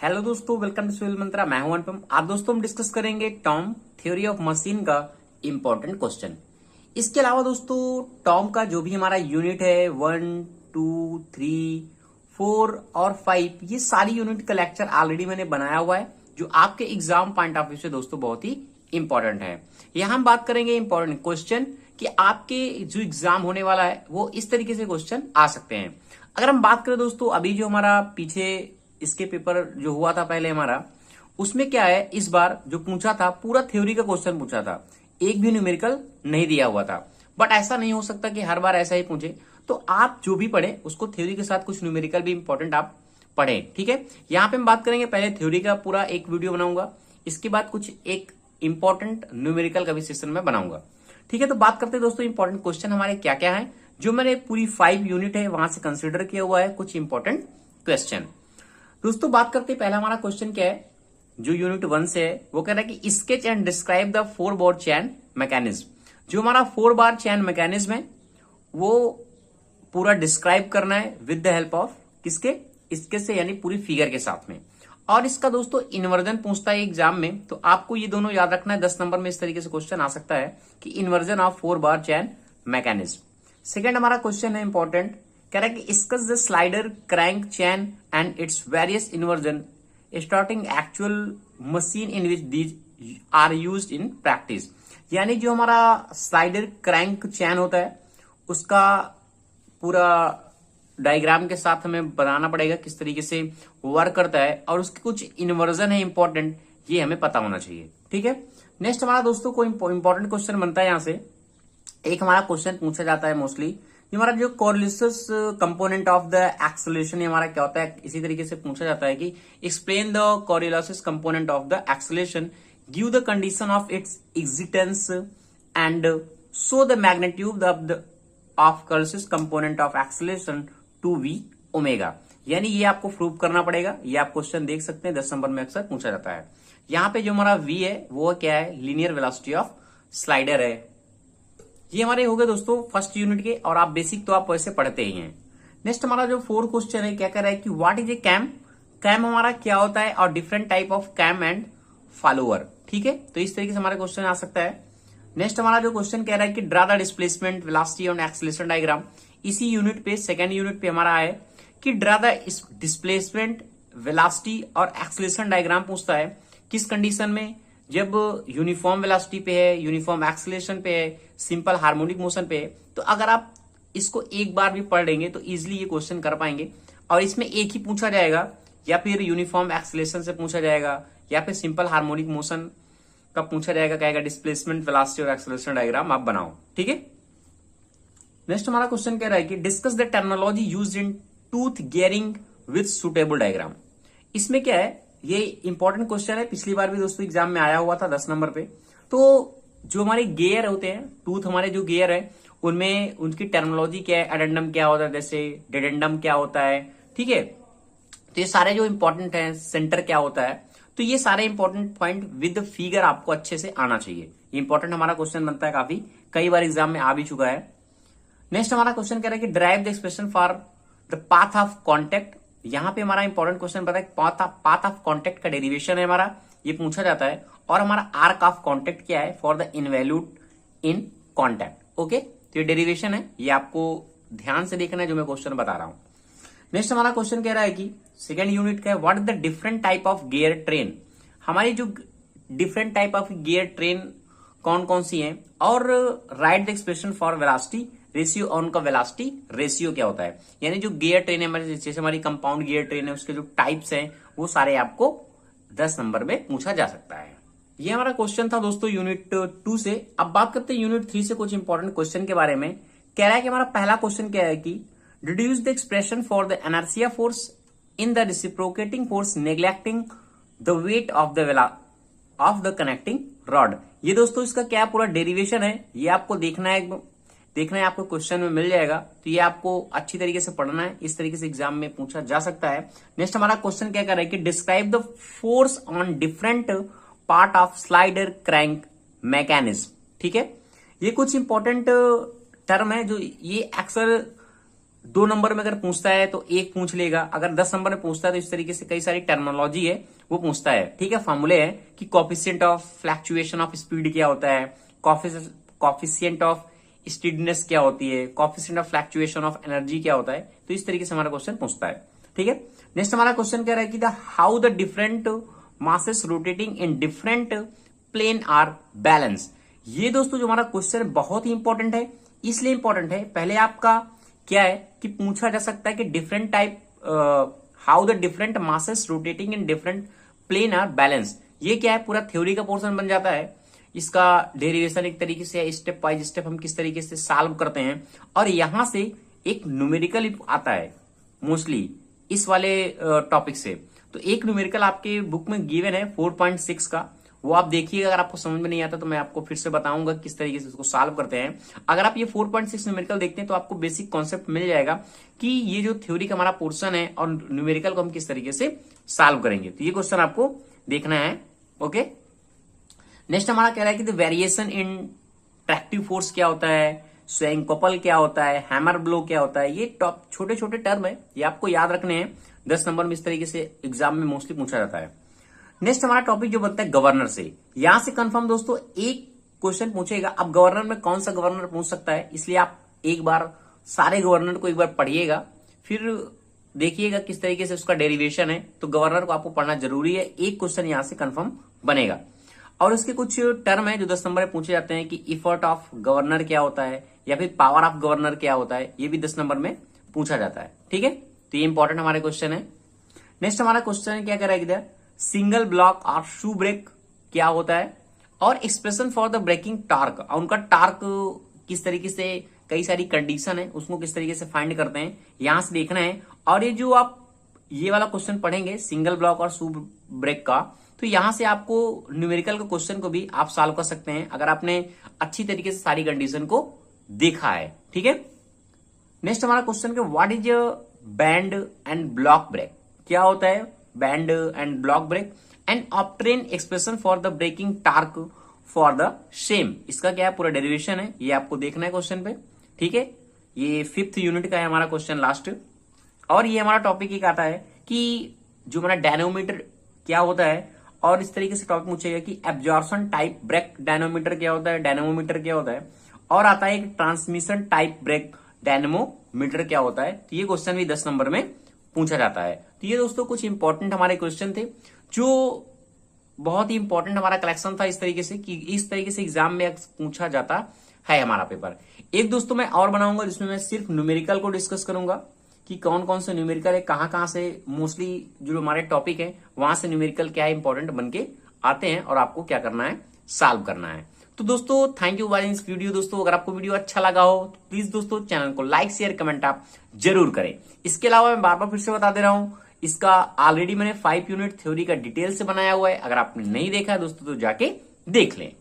Hello दोस्तों, welcome to civil मंत्रा। मैं हूं अनुपम। आज दोस्तों हम डिस्कस करेंगे टॉम थ्योरी ऑफ मशीन का इंपॉर्टेंट क्वेश्चन। इसके अलावा दोस्तों टॉम का जो भी हमारा यूनिट है 1, 2, 3, 4 और 5, ये सारी यूनिट का लेक्चर ऑलरेडी मैंने बनाया हुआ है जो आपके एग्जाम पॉइंट ऑफ व्यू से दोस्तों बहुत ही इंपॉर्टेंट है। यहां हम बात करेंगे इंपॉर्टेंट क्वेश्चन कि आपके जो एग्जाम होने वाला है वो इस तरीके से क्वेश्चन आ सकते हैं। अगर हम बात करें दोस्तों अभी जो हमारा पीछे इसके पेपर जो हुआ था पहले हमारा, उसमें क्या है, इस बार जो पूछा था पूरा थ्योरी का क्वेश्चन पूछा था, एक भी न्यूमेरिकल नहीं दिया हुआ था। बट ऐसा नहीं हो सकता कि हर बार ऐसा ही पूछे, तो आप जो भी पढ़े उसको थ्योरी के साथ कुछ न्यूमेरिकल भी इंपॉर्टेंट आप पढ़े। ठीक है, यहां पे हम बात करेंगे, पहले थ्योरी का पूरा एक वीडियो बनाऊंगा, इसके बाद कुछ एक इंपॉर्टेंट न्यूमेरिकल का भी सेशन में बनाऊंगा। ठीक है, तो बात करते हैं दोस्तों इंपॉर्टेंट क्वेश्चन हमारे क्या क्या है जो मैंने पूरी 5 यूनिट है वहां से कंसिडर किया हुआ है कुछ इंपॉर्टेंट क्वेश्चन। दोस्तों बात करते हैं पहला हमारा क्वेश्चन क्या है जो यूनिट 1 से है, वो कह रहा है कि sketch and describe the 4 bar chain mechanism. जो हमारा 4 बार चैन मैकेनिज्म है वो पूरा डिस्क्राइब करना है विद द हेल्प ऑफ किसके, इसके से, यानी पूरी फिगर के साथ में। और इसका दोस्तों इन्वर्जन पूछता है एग्जाम में, तो आपको ये दोनों याद रखना है। 10 नंबर में इस तरीके से क्वेश्चन आ सकता है कि inversion of 4 bar chain mechanism. Second हमारा क्वेश्चन है इंपॉर्टेंट, कह रहा है कि discuss the slider crank chain and its various inversion starting actual machine in which these are used in practice. यानी जो हमारा स्लाइडर क्रैंक चैन होता है उसका पूरा डायग्राम के साथ हमें बनाना पड़ेगा किस तरीके से वर्क करता है, और उसके कुछ इन्वर्जन है इंपॉर्टेंट, ये हमें पता होना चाहिए। ठीक है, नेक्स्ट हमारा दोस्तों कोई इंपॉर्टेंट क्वेश्चन बनता है। यहां से एक हमारा क्वेश्चन पूछा जाता है मोस्टली, हमारा जो कोरिलेसिस कंपोनेंट ऑफ द एक्सेलरेशन हमारा क्या होता है, इसी तरीके से पूछा जाता है कि explain the coriolis component of the acceleration, give the condition of its existence and show the magnitude of coriolis component of acceleration two V omega. यानी ये आपको प्रूव करना पड़ेगा। ये आप क्वेश्चन देख सकते हैं 10 नंबर में अक्सर पूछा जाता है। यहाँ पे जो हमारा v है वो क्या है, लीनियर वेलोसिटी ऑफ स्लाइडर है। ये हमारे हो गए दोस्तों फर्स्ट यूनिट के, और आप बेसिक तो आप वैसे पढ़ते ही हैं। नेक्स्ट हमारा जो 4 क्वेश्चन है क्या कर रहा है कि what is a cam, cam हमारा क्या होता है, और different type of cam and follower. ठीक है, तो इस तरीके से हमारा क्वेश्चन आ सकता है। नेक्स्ट हमारा जो क्वेश्चन कह रहा है कि draw the displacement velocity and acceleration diagram. इसी यूनिट पे सेकेंड यूनिट पे हमारा है कि ड्रा द डिस्प्लेसमेंट वेलोसिटी और एक्सेलरेशन डायग्राम पूछता है किस कंडीशन में, जब यूनिफॉर्म वेलोसिटी पे है, यूनिफॉर्म एक्सेलरेशन पे है, सिंपल हार्मोनिक मोशन पे है। तो अगर आप इसको एक बार भी पढ़ लेंगे तो इजिली ये क्वेश्चन कर पाएंगे, और इसमें एक ही पूछा जाएगा, या फिर यूनिफॉर्म एक्सेलरेशन से पूछा जाएगा, या फिर सिंपल हार्मोनिक मोशन का पूछा जाएगा, कहेगा डिस्प्लेसमेंट वेलोसिटी और एक्सेलरेशन डायग्राम आप बनाओ। ठीक है, नेक्स्ट हमारा क्वेश्चन कह रहा है कि discuss the technology used in tooth gearing with suitable diagram. इसमें क्या है, ये इंपॉर्टेंट क्वेश्चन है, पिछली बार भी दोस्तों एग्जाम में आया हुआ था 10 नंबर पे। तो जो हमारे गियर होते हैं, टूथ हमारे जो गियर है, उनमें उनकी टर्मिनोलॉजी क्या है, एडेंडम क्या होता है, जैसे डेडेंडम क्या होता है। ठीक है, तो ये सारे जो इंपॉर्टेंट है, सेंटर क्या होता है, तो ये सारे इंपॉर्टेंट पॉइंट विद फिगर आपको अच्छे से आना चाहिए। इंपॉर्टेंट हमारा क्वेश्चन बनता है, काफी कई बार एग्जाम में आ भी चुका है। नेक्स्ट हमारा क्वेश्चन कह रहा है कि drive the expression for the path of contact. यहां पे हमारा इंपॉर्टेंट क्वेश्चन पता है, पाथ ऑफ कॉन्टेक्ट का डेरिवेशन है हमारा, ये पूछा जाता है। और हमारा आर्क ऑफ कॉन्टेक्ट क्या है, for the involved in contact. Okay, तो ये डेरिवेशन है, ये आपको ध्यान से देखना है जो मैं क्वेश्चन बता रहा हूं। नेक्स्ट हमारा क्वेश्चन कह रहा है कि सेकेंड यूनिट का है what is the different type of gear train. हमारी जो different type of gear train कौन कौन सी है, और right the expression for velocity ratio, और उनका वेलोसिटी रेशियो क्या होता है। यानी जो गियर ट्रेन है हमारी, जैसे हमारी कंपाउंड गियर ट्रेन है, उसके जो टाइप्स हैं वो सारे आपको 10 नंबर में पूछा जा सकता है। ये हमारा क्वेश्चन था दोस्तों यूनिट 2 से। अब बात करते हैं यूनिट 3 से कुछ इंपॉर्टेंट क्वेश्चन के बारे में। कह रहा है कि हमारा पहला क्वेश्चन क्या है कि deduce the expression for the inertia force in the reciprocating force neglecting the weight of the connecting rod. ये दोस्तों इसका क्या पूरा डेरिवेशन है, ये आपको देखना है आपको क्वेश्चन में मिल जाएगा, तो ये आपको अच्छी तरीके से पढ़ना है, इस तरीके से एग्जाम में पूछा जा सकता है। नेक्स्ट हमारा क्वेश्चन क्या कर रहा है कि describe the force on different part of slider crank mechanism. ठीक है, ये कुछ इंपॉर्टेंट टर्म है जो ये अक्सर 2 नंबर में अगर पूछता है तो एक पूछ लेगा, अगर 10 नंबर में पूछता है तो इस तरीके से कई सारी टर्मिनोलॉजी है वो पूछता है। ठीक है, फॉर्मूले है कि coefficient of fluctuation of speed क्या होता है, कोफिशिएंट ऑफ स्टीडनेस क्या होती है, coefficient of fluctuation of energy क्या होता है। तो इस तरीके से हमारा क्वेश्चन पूछता है। ठीक है, नेक्स्ट हमारा क्वेश्चन कह रहा है कि how the different masses rotating in different plane are balance. ये दोस्तों जो हमारा क्वेश्चन बहुत ही इंपॉर्टेंट है, इसलिए इंपॉर्टेंट है, पहले आपका क्या है कि पूछा जा सकता है कि different type how the different masses rotating in different plane are balance. ये क्या है, पूरा थ्योरी का पोर्शन बन जाता है। इसका डेरिवेशन एक तरीके से स्टेप बाय स्टेप हम किस तरीके से सॉल्व करते हैं, और यहां से एक न्यूमेरिकल आता है मोस्टली इस वाले टॉपिक से। तो एक न्यूमेरिकल आपके बुक में गिवन है 4.6 का, वो आप देखिएगा। अगर आपको समझ में नहीं आता तो मैं आपको फिर से बताऊंगा किस तरीके से उसको सॉल्व करते हैं। अगर आप ये 4.6 न्यूमेरिकल देखते हैं तो आपको बेसिक कॉन्सेप्ट मिल जाएगा कि ये जो थ्योरी का हमारा पोर्शन है और न्यूमेरिकल को हम किस तरीके से सॉल्व करेंगे। तो ये क्वेश्चन आपको देखना है। ओके, नेक्स्ट हमारा कह रहा है कि the variation in tractive force क्या होता है, स्वेइंग कपल क्या होता है, हैमर ब्लो क्या होता है। ये टॉप छोटे छोटे टर्म है, ये आपको याद रखने हैं। 10 नंबर में इस तरीके से एग्जाम में मोस्टली पूछा जाता है। नेक्स्ट हमारा टॉपिक जो बनता है गवर्नर से, यहां से कंफर्म दोस्तों एक क्वेश्चन पूछेगा। अब गवर्नर में कौन सा गवर्नर पूछ सकता है, इसलिए आप एक बार सारे गवर्नर को एक बार पढ़िएगा, फिर देखिएगा किस तरीके से उसका डेरिवेशन है। तो गवर्नर को आपको पढ़ना जरूरी है, एक क्वेश्चन यहां से कंफर्म बनेगा। और उसके कुछ टर्म है जो 10 नंबर में पूछे जाते हैं कि इफर्ट ऑफ गवर्नर क्या होता है, या फिर पावर ऑफ गवर्नर क्या होता है, ये भी 10 नंबर में पूछा जाता है। ठीक है, तो ये इंपॉर्टेंट हमारे क्वेश्चन है। नेक्स्ट हमारा क्वेश्चन क्या करेगा, सिंगल ब्लॉक और शू ब्रेक क्या होता है, और expression for the braking torque, और उनका टार्क किस तरीके से, कई सारी कंडीशन है उसको किस तरीके से फाइंड करते हैं, यहां से देखना है। और ये जो आप ये वाला क्वेश्चन पढ़ेंगे सिंगल ब्लॉक और शू ब्रेक का, तो यहां से आपको न्यूमेरिकल के क्वेश्चन को भी आप सॉल्व कर सकते हैं अगर आपने अच्छी तरीके से सारी कंडीशन को देखा है। ठीक है, नेक्स्ट हमारा क्वेश्चन के what is band and block brake, क्या होता है band and block brake, and obtain expression for the braking torque for the same. इसका क्या है, पूरा डेरिवेशन है, ये आपको देखना है क्वेश्चन पे। ठीक है, ये 5th यूनिट का है हमारा क्वेश्चन लास्ट। और ये हमारा टॉपिक एक आता है कि जो हमारा डायनोमीटर क्या होता है, और इस तरीके से टॉपिक पूछेगा कि एब्जॉर्प्शन टाइप ब्रेक डायनोमीटर क्या होता है, डायनोमीटर क्या होता है, और आता है एक ट्रांसमिशन टाइप ब्रेक डायनमोमीटर क्या होता है। तो ये क्वेश्चन भी 10 नंबर में पूछा जाता है। तो ये दोस्तों कुछ इंपॉर्टेंट हमारे क्वेश्चन थे जो बहुत ही इंपॉर्टेंट हमारा कलेक्शन था, इस तरीके से कि इस तरीके से एग्जाम में पूछा जाता है हमारा पेपर। एक दोस्तों मैं और बनाऊंगा जिसमें मैं सिर्फ न्यूमेरिकल को डिस्कस करूंगा कि कौन कौन से न्यूमेरिकल है, कहां से मोस्टली जो हमारे टॉपिक है वहां से न्यूमेरिकल क्या है इंपॉर्टेंट बन के आते हैं, और आपको क्या करना है, सॉल्व करना है। तो दोस्तों thank you watching this video. दोस्तों अगर आपको वीडियो अच्छा लगा हो तो प्लीज दोस्तों चैनल को लाइक शेयर कमेंट आप जरूर करें। इसके अलावा मैं बार बार फिर से बता दे रहा हूं, इसका ऑलरेडी मैंने 5 यूनिट थ्योरी का डिटेल से बनाया हुआ है, अगर आपने नहीं देखा है दोस्तों तो जाके देख लें।